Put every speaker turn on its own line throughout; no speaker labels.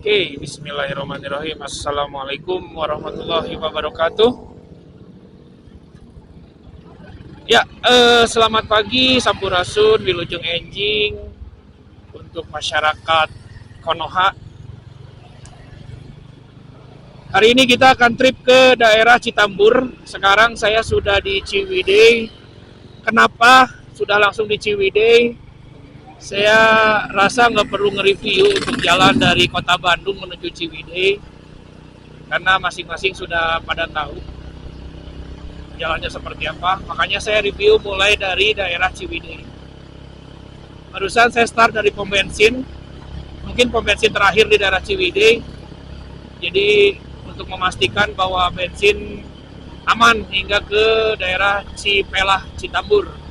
Oke, bismillahirrahmanirrahim. Assalamualaikum warahmatullahi wabarakatuh. Ya, selamat pagi, Sampurasun, Wilujeng Enjing, untuk masyarakat Konoha. Hari ini kita akan trip ke daerah Citambur. Sekarang saya sudah di Ciwidey. Kenapa sudah langsung di Ciwidey? Saya rasa nggak perlu nge-review untuk jalan dari kota Bandung menuju Ciwidey, karena masing-masing sudah pada tahu jalannya seperti apa. Makanya saya review mulai dari daerah Ciwidey. Barusan saya start dari pom bensin, mungkin pom bensin terakhir di daerah Ciwidey. Jadi untuk memastikan bahwa bensin aman hingga ke daerah Cipelah, Citambur.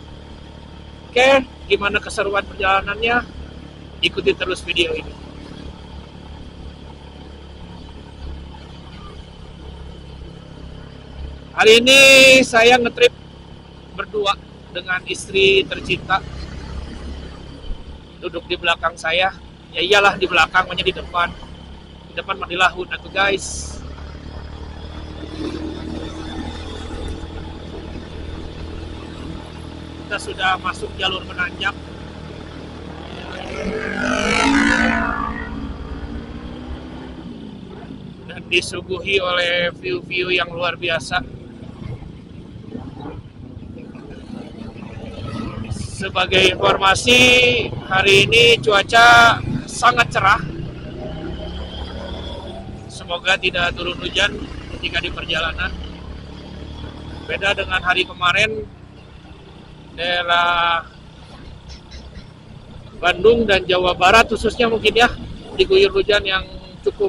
Oke, gimana keseruan perjalanannya? Ikuti terus video ini. Hari ini saya ngetrip berdua dengan istri tercinta. Duduk di belakang saya. Ya iyalah, di belakang, hanya di depan. Di depan mah dilahun atuh guys. Kita sudah masuk jalur menanjak. Dan disuguhi oleh view-view yang luar biasa. Sebagai informasi, hari ini cuaca sangat cerah. Semoga tidak turun hujan ketika di perjalanan. Beda dengan hari kemarin, daerah Bandung dan Jawa Barat khususnya mungkin ya, diguyur hujan yang cukup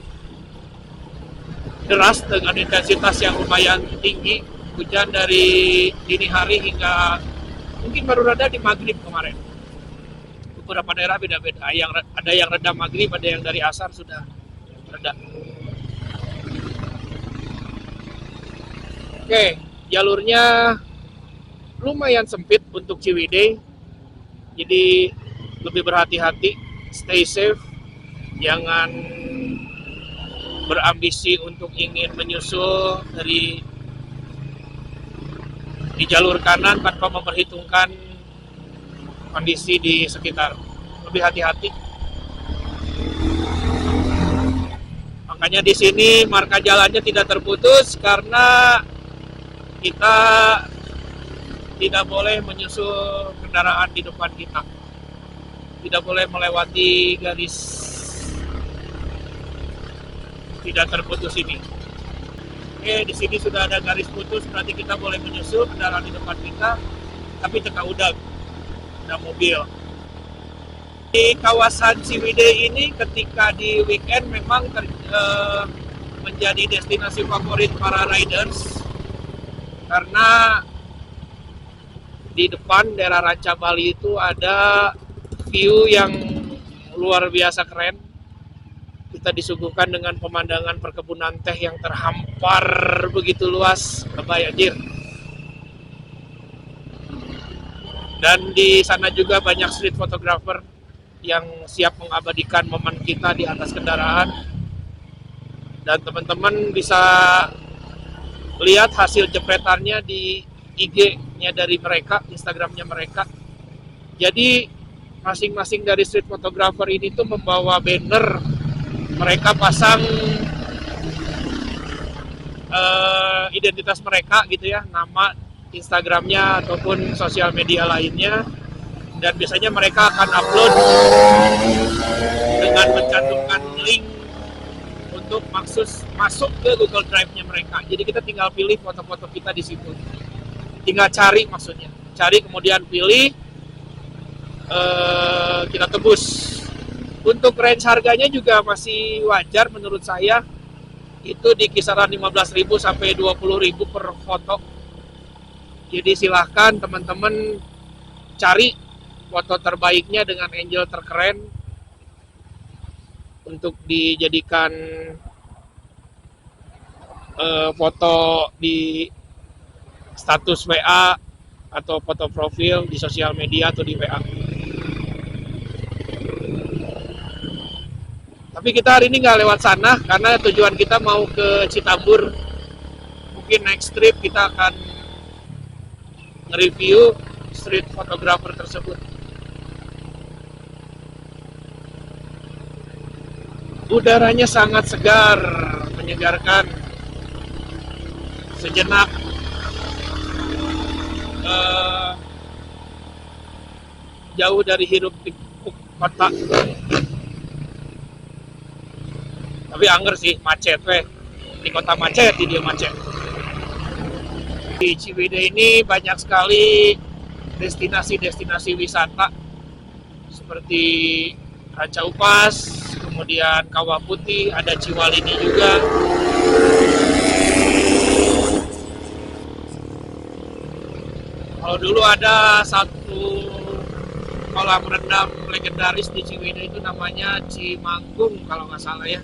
deras dengan intensitas yang lumayan tinggi. Hujan dari dini hari hingga mungkin baru reda di maghrib kemarin. Beberapa daerah beda-beda. Ada yang reda maghrib, ada yang dari asar sudah reda. Oke, jalurnya lumayan sempit untuk Ciwidey. Jadi lebih berhati-hati, stay safe. Jangan berambisi untuk ingin menyusul di jalur kanan tanpa memperhitungkan kondisi di sekitar. Lebih hati-hati. Makanya di sini marka jalannya tidak terputus karena kita tidak boleh menyusul kendaraan di depan kita. Tidak boleh melewati garis tidak terputus ini. Oke, di sini sudah ada garis putus, berarti kita boleh menyusul kendaraan di depan kita, tapi teka udah mobil. Di kawasan Ciwidey ini ketika di weekend memang menjadi destinasi favorit para riders, karena di depan daerah Ranca Bali itu ada view yang luar biasa keren. Kita disuguhkan dengan pemandangan perkebunan teh yang terhampar begitu luas, lebay anjir. Dan di sana juga banyak street photographer yang siap mengabadikan momen kita di atas kendaraan. Dan teman-teman bisa lihat hasil jepretannya di IG-nya dari mereka, Instagram-nya mereka. Jadi masing-masing dari street photographer ini tuh membawa banner. Mereka pasang identitas mereka gitu ya, nama, Instagramnya ataupun sosial media lainnya, dan biasanya mereka akan upload dengan mencantumkan link untuk masuk ke Google Drive-nya mereka. Jadi kita tinggal pilih foto-foto kita di situ. Tinggal cari, maksudnya cari kemudian pilih, kita tebus. Untuk range harganya juga masih wajar menurut saya. Itu di kisaran 15.000 sampai 20.000 per foto. Jadi silahkan teman-teman cari foto terbaiknya dengan angle terkeren untuk dijadikan foto di status WA atau foto profil di sosial media atau di WA. Tapi kita hari ini nggak lewat sana karena tujuan kita mau ke Citambur. Mungkin next trip kita akan nge-review street photographer tersebut. Udaranya sangat segar, menyegarkan. Sejenak jauh dari hiruk pikuk kota. Tapi anger sih, macet weh. Di kota macet, di dia macet. Di Ciwidey ini banyak sekali destinasi-destinasi wisata seperti Ranca Upas, kemudian Kawah Putih, ada Ciwalini juga. Kalau dulu ada satu kolam renang legendaris di Ciwidey itu namanya Cimanggung kalau nggak salah ya.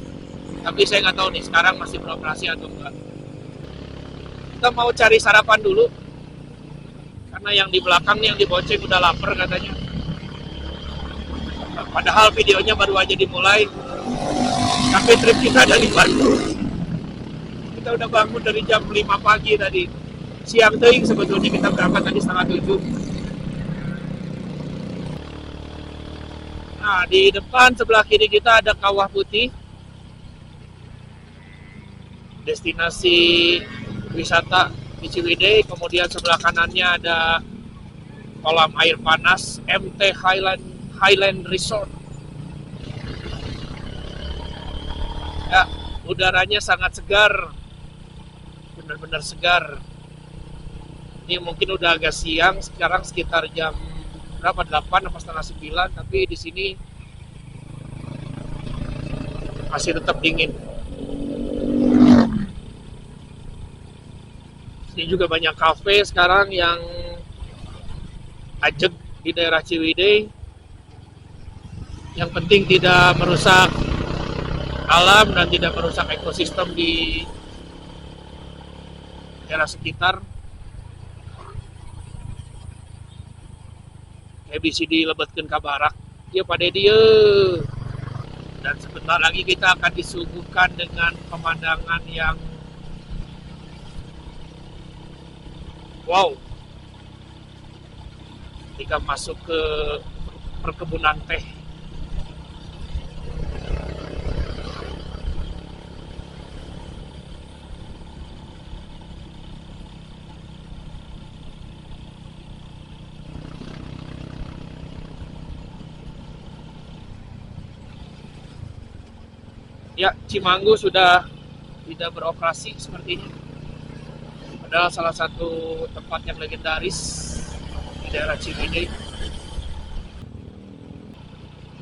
Tapi saya nggak tahu nih sekarang masih beroperasi atau enggak. Kita mau cari sarapan dulu karena yang di belakang nih yang dibonceng udah lapar katanya. Padahal videonya baru aja dimulai. Tapi trip kita dari Bandung. Kita udah bangun dari jam 5 pagi tadi. Siang teuing sebetulnya kita berangkat tadi 6:30. Nah, di depan sebelah kiri kita ada Kawah Putih. Destinasi wisata di Ciwidey, kemudian sebelah kanannya ada kolam air panas MT Highland Resort. Ya, udaranya sangat segar, benar-benar segar. Ini mungkin udah agak siang, sekarang sekitar jam berapa, 8 atau setengah 9, tapi di sini masih tetap dingin. Ini juga banyak kafe sekarang yang ajeg di daerah Ciwidey. Yang penting tidak merusak alam dan tidak merusak ekosistem di daerah sekitar. Kayak bisa dilebetkan ke barak. Ya pada dia. Dan sebentar lagi kita akan disuguhkan dengan pemandangan yang wow, ketika masuk ke perkebunan teh. Ya, Cimanggu sudah tidak beroperasi sepertinya. Adalah salah satu tempat yang legendaris di daerah Ciwidey.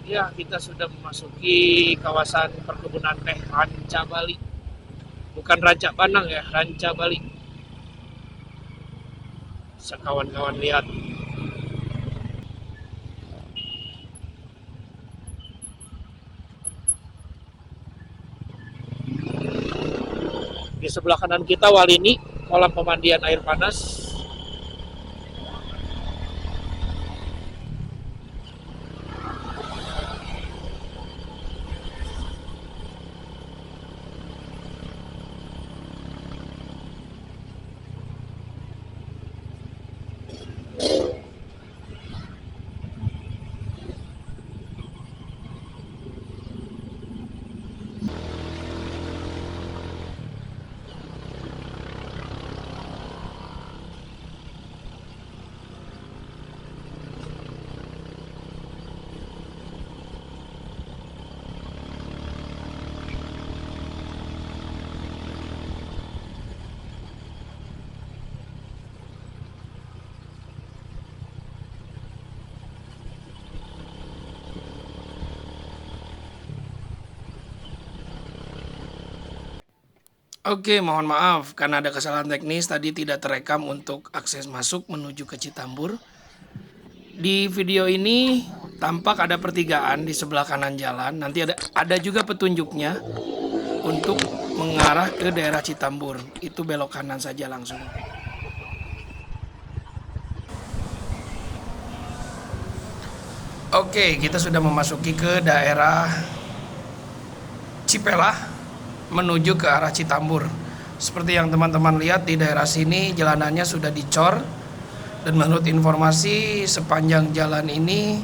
Ya, kita sudah memasuki kawasan perkebunan teh Ranca Bali. Bukan Ranca Banang ya, Ranca Bali. Bisa kawan-kawan lihat. Di sebelah kanan kita Walini, kolam pemandian air panas. Oke, mohon maaf karena ada kesalahan teknis tadi tidak terekam untuk akses masuk menuju ke Citambur. Di video ini tampak ada pertigaan di sebelah kanan jalan. Nanti ada juga petunjuknya untuk mengarah ke daerah Citambur. Itu belok kanan saja langsung. Oke, kita sudah memasuki ke daerah
Cipelah menuju ke arah Citambur. Seperti yang teman-teman lihat di daerah sini jalanannya sudah dicor, dan menurut informasi sepanjang jalan ini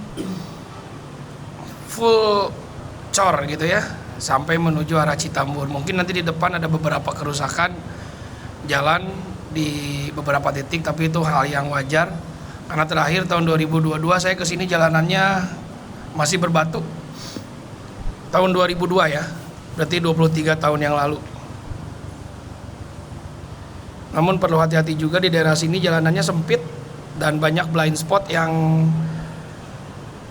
full cor gitu ya, sampai menuju arah Citambur. Mungkin nanti di depan ada beberapa kerusakan jalan di beberapa titik, tapi itu hal yang wajar karena terakhir tahun 2022 saya kesini jalanannya masih berbatu. Tahun 2002 ya, berarti 23 tahun yang lalu. Namun perlu hati-hati juga, di daerah sini jalanannya sempit dan banyak blind spot yang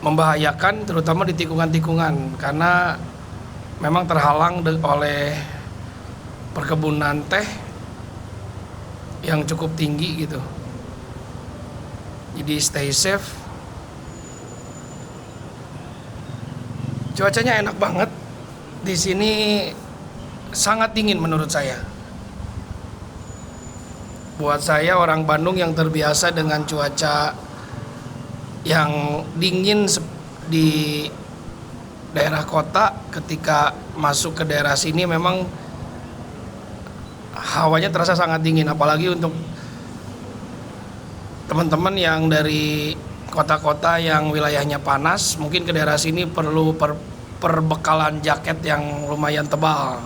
membahayakan, terutama di tikungan-tikungan, karena memang terhalang oleh perkebunan teh yang cukup tinggi gitu. Jadi stay safe. Cuacanya enak banget di sini, sangat dingin menurut saya. Buat saya orang Bandung yang terbiasa dengan cuaca yang dingin di daerah kota, ketika masuk ke daerah sini memang hawanya terasa sangat dingin. Apalagi untuk teman-teman yang dari kota-kota yang wilayahnya panas, mungkin ke daerah sini perlu perbekalan jaket yang lumayan tebal.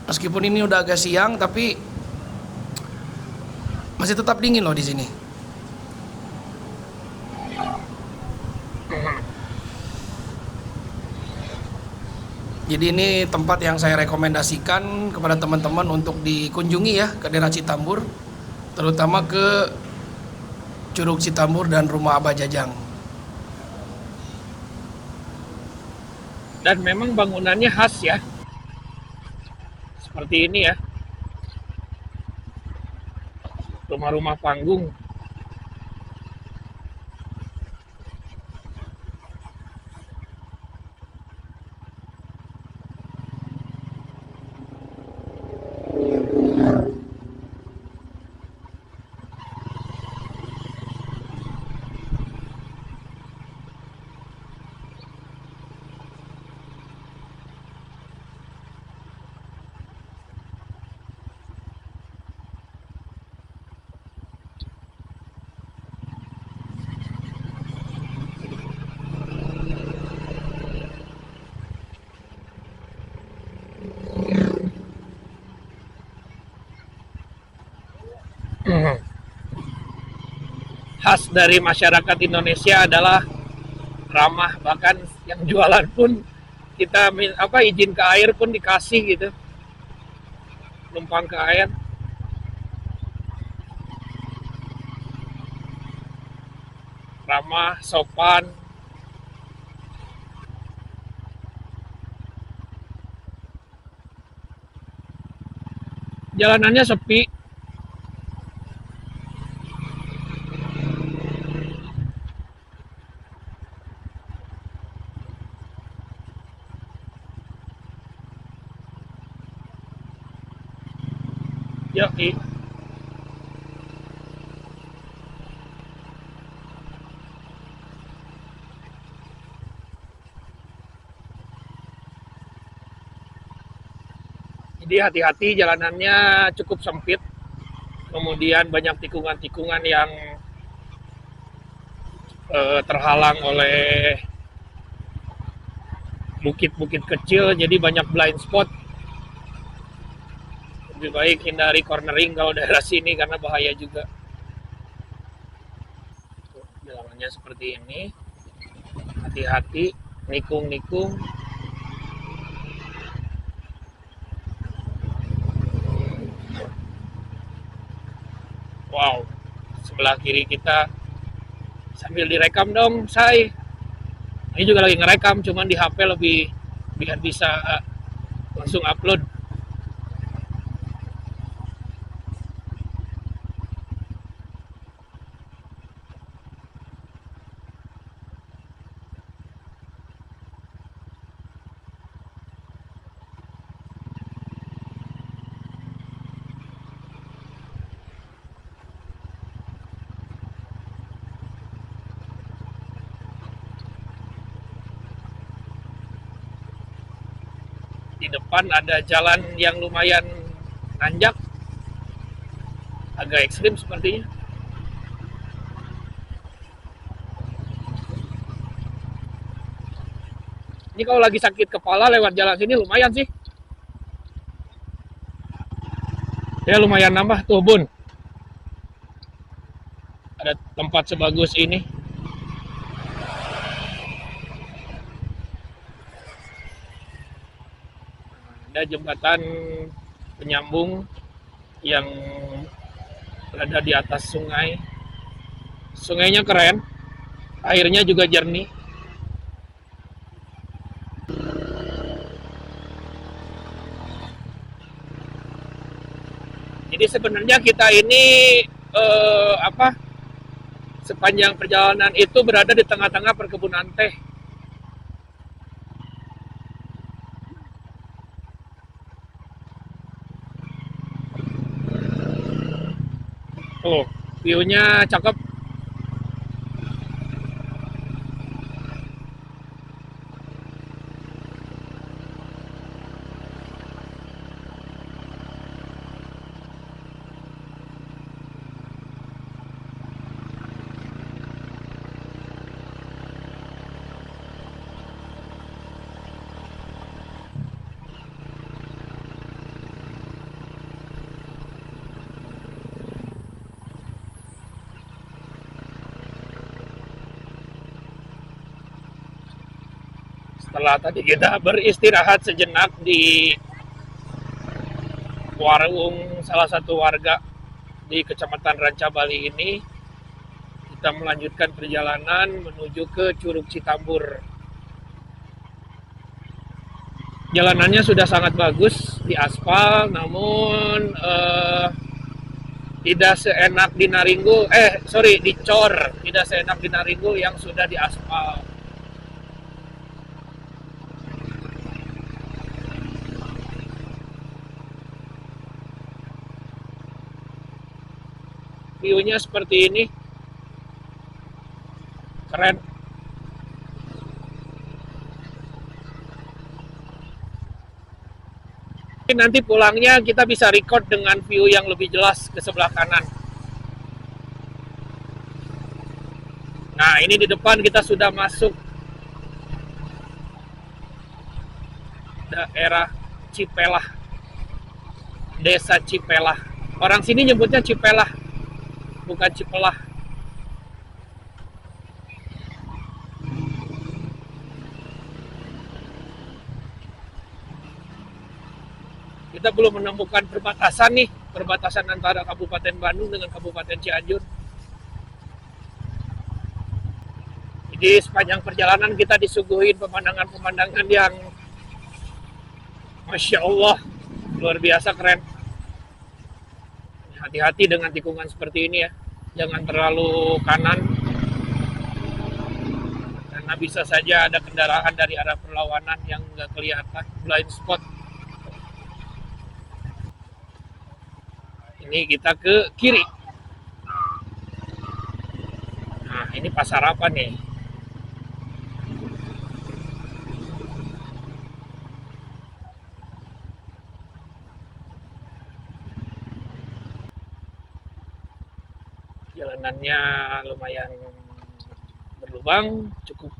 Meskipun ini udah agak siang, tapi masih tetap dingin loh di sini. Jadi ini tempat yang saya rekomendasikan kepada teman-teman untuk dikunjungi ya, ke daerah Citambur, terutama ke Curug Citambur dan Rumah Abah Jajang.
Dan memang bangunannya khas ya, seperti ini ya, rumah-rumah panggung. Khas dari masyarakat Indonesia adalah ramah, bahkan yang jualan pun kita izin ke air pun dikasih gitu, numpang ke air. Ramah, sopan. Jalanannya sepi. Yoi. Jadi hati-hati, jalanannya cukup sempit. Kemudian banyak tikungan-tikungan yang terhalang oleh bukit-bukit kecil, jadi banyak blind spot. Lebih baik hindari cornering kalau daerah sini karena bahaya juga. Jalanannya seperti ini, hati-hati, nikung-nikung. Wow, sebelah kiri kita, sambil direkam dong, say. Ini juga lagi ngerekam, cuman di HP lebih biar bisa langsung upload. Di depan ada jalan yang lumayan nanjak, agak ekstrim sepertinya. Ini kalau lagi sakit kepala lewat jalan sini lumayan sih. Ya lumayan nambah tuh Bun. Ada tempat sebagus ini. Ada jembatan penyambung yang berada di atas sungai. Sungainya keren, airnya juga jernih. Jadi sebenarnya kita ini sepanjang perjalanan itu berada di tengah-tengah perkebunan teh. Oh, view-nya cakep. Setelah tadi kita beristirahat sejenak di warung salah satu warga di Kecamatan Ranca Bali ini, kita melanjutkan perjalanan menuju ke Curug Citambur. Jalanannya sudah sangat bagus, di aspal, namun tidak seenak di Naringgo, di Cor, tidak seenak di Naringgo yang sudah di aspal. View-nya seperti ini, keren. Nanti pulangnya kita bisa record dengan view yang lebih jelas ke sebelah kanan. Nah, ini di depan kita sudah masuk daerah Cipelah, Desa Cipelah. Orang sini nyebutnya Cipelah, bukan Cipelah. Kita belum menemukan perbatasan nih, perbatasan antara Kabupaten Bandung dengan Kabupaten Cianjur. Jadi sepanjang perjalanan kita disuguhin pemandangan-pemandangan yang Masya Allah, luar biasa keren. Hati-hati dengan tikungan seperti ini ya, jangan terlalu kanan, karena bisa saja ada kendaraan dari arah perlawanan yang nggak kelihatan, blind spot. Ini kita ke kiri. Nah, ini pasar apa nih? Jalanannya lumayan berlubang, cukup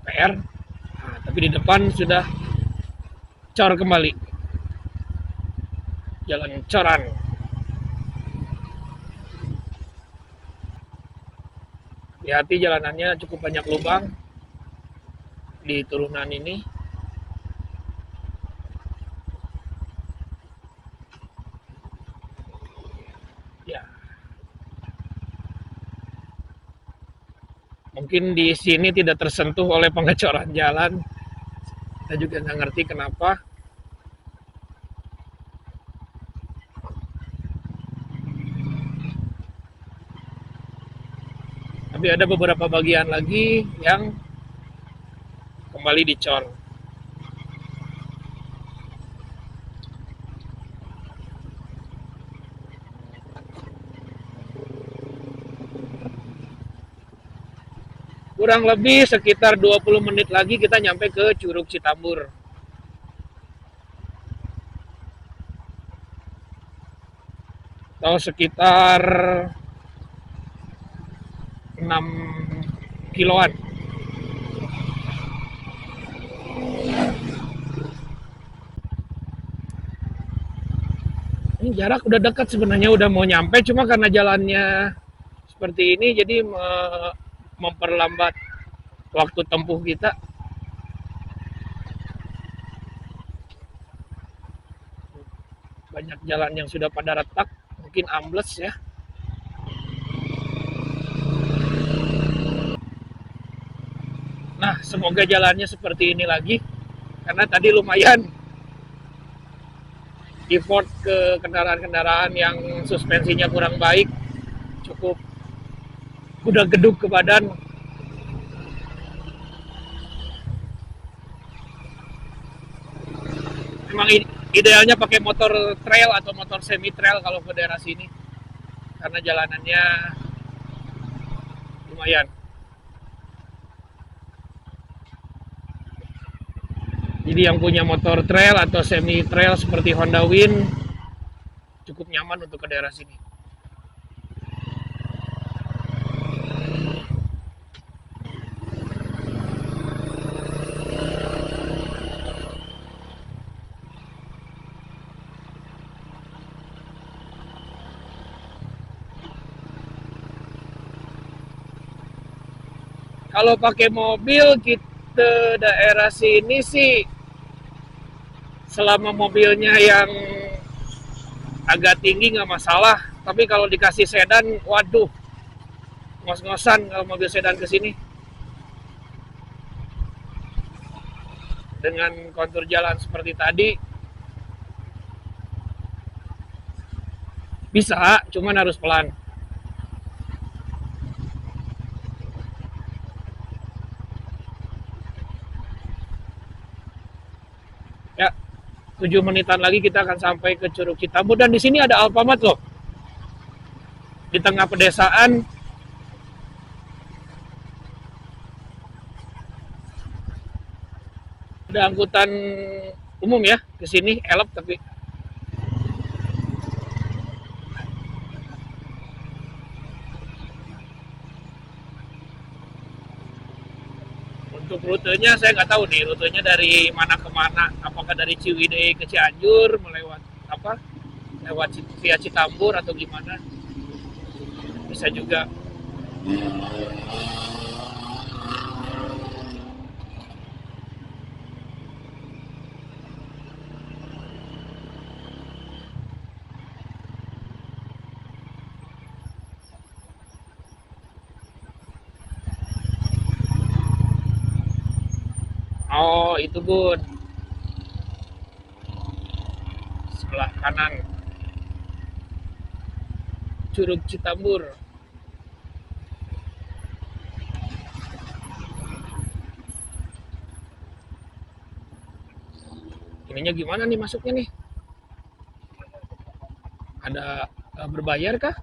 PR. Nah, tapi di depan sudah cor kembali. Jalan coran. Hati-hati, jalanannya cukup banyak lubang di turunan ini. Ya. Mungkin di sini tidak tersentuh oleh pengecoran jalan. Kita juga nggak ngerti kenapa. Tapi ada beberapa bagian lagi yang kembali dicor. Kurang lebih sekitar 20 menit lagi kita nyampe ke Curug Citambur. atau sekitar 6 kiloan. Ini jarak udah dekat sebenarnya, udah mau nyampe, cuma karena jalannya seperti ini jadi memperlambat waktu tempuh kita. Banyak jalan yang sudah pada retak, mungkin ambles ya. Nah, semoga jalannya seperti ini lagi, karena tadi lumayan effort ke kendaraan-kendaraan yang suspensinya kurang baik, cukup udah geduk ke badan. Memang idealnya pakai motor trail atau motor semi trail kalau ke daerah sini, karena jalanannya lumayan. Jadi yang punya motor trail atau semi trail seperti Honda Win cukup nyaman untuk ke daerah sini. Kalau pakai mobil kita daerah sini sih, selama mobilnya yang agak tinggi nggak masalah. Tapi kalau dikasih sedan, waduh, ngos-ngosan kalau mobil sedan ke sini. Dengan kontur jalan seperti tadi, bisa, cuman harus pelan. Ya, 7 menitan lagi kita akan sampai ke Curug Citambur, dan di sini ada Alfamart loh. Di tengah pedesaan. Ada angkutan umum ya ke sini, elep tapi untuk rutenya saya nggak tahu nih, rutenya dari mana ke mana, apakah dari Ciwidey ke Cianjur melewat apa, lewat via Citambur atau gimana, bisa juga. Oh itu Bun, sebelah kanan Curug Citambur. Ininya gimana nih masuknya nih? Ada berbayar kah?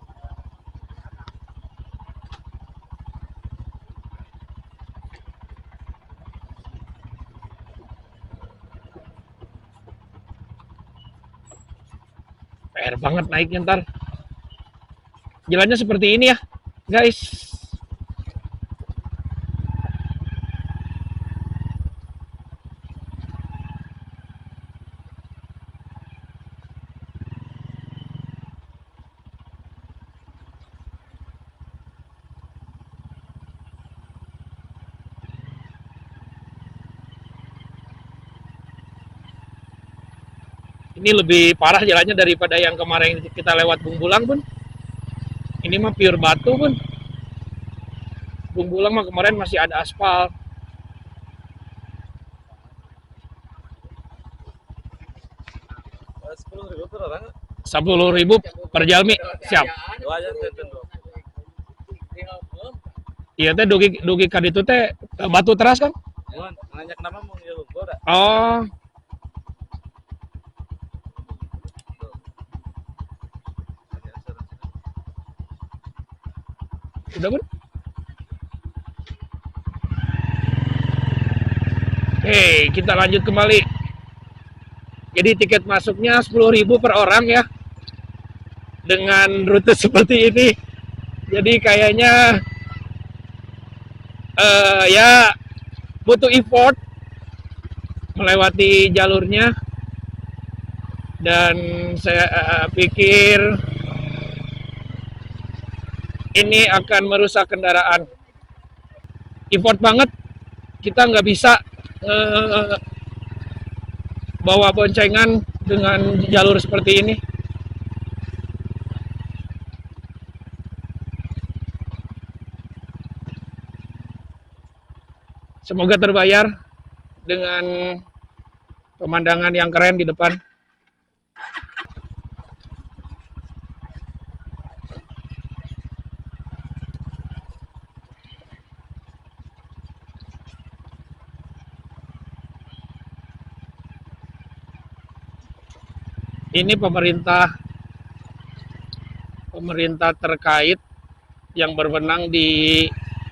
PR banget naiknya ntar. Jalannya seperti ini ya, guys. Ini lebih parah jalannya daripada yang kemarin kita lewat Bungbulang Bun. Ini mah pure batu Bun. Bungbulang mah kemarin masih ada aspal. 10.000 per jalmi, siap. Iya teh dugi kan itu teh batu teras kan? Oh. Udah Bun? Oke, kita lanjut kembali. Jadi tiket masuknya 10.000 per orang ya. dengan rute seperti ini. Jadi kayaknya ya butuh effort melewati jalurnya, dan saya pikir ini akan merusak kendaraan. Effort banget, kita nggak bisa bawa boncengan dengan jalur seperti ini. Semoga terbayar dengan pemandangan yang keren di depan. Ini pemerintah terkait yang berwenang di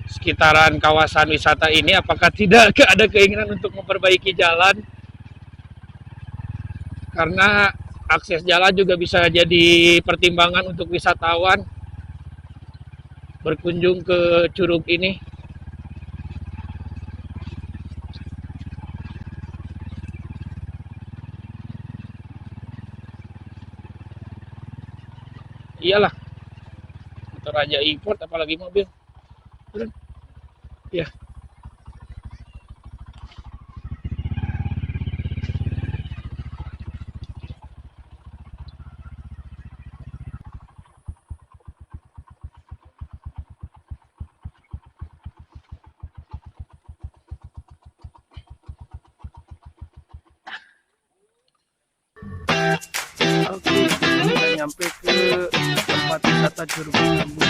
sekitaran kawasan wisata ini, apakah tidak ada keinginan untuk memperbaiki jalan, karena akses jalan juga bisa jadi pertimbangan untuk wisatawan berkunjung ke curug ini. Iyalah, motor aja import apalagi mobil. Ya. Oke, kita nyampe ke tempat wisata Curug Citambur.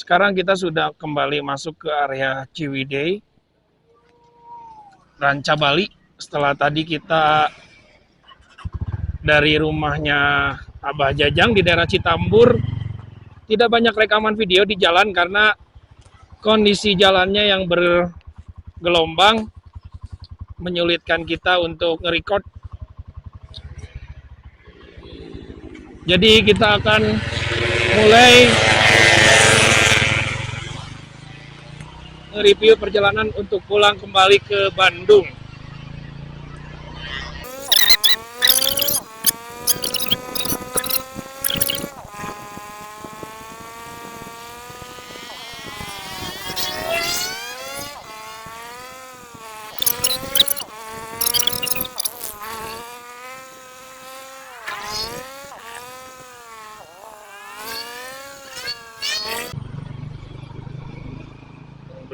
Sekarang kita sudah kembali masuk ke area Ciwidey, Ranca Bali. Setelah tadi kita dari rumahnya Abah Jajang di daerah Citambur, tidak banyak rekaman video di jalan karena kondisi jalannya yang bergelombang menyulitkan kita untuk nge-record. Jadi kita akan mulai nge-review perjalanan untuk pulang kembali ke Bandung.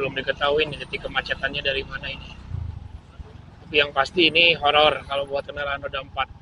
Belum diketahui nih titik kemacetannya dari mana ini. Tapi yang pasti ini horor kalau buat kendaraan roda 4.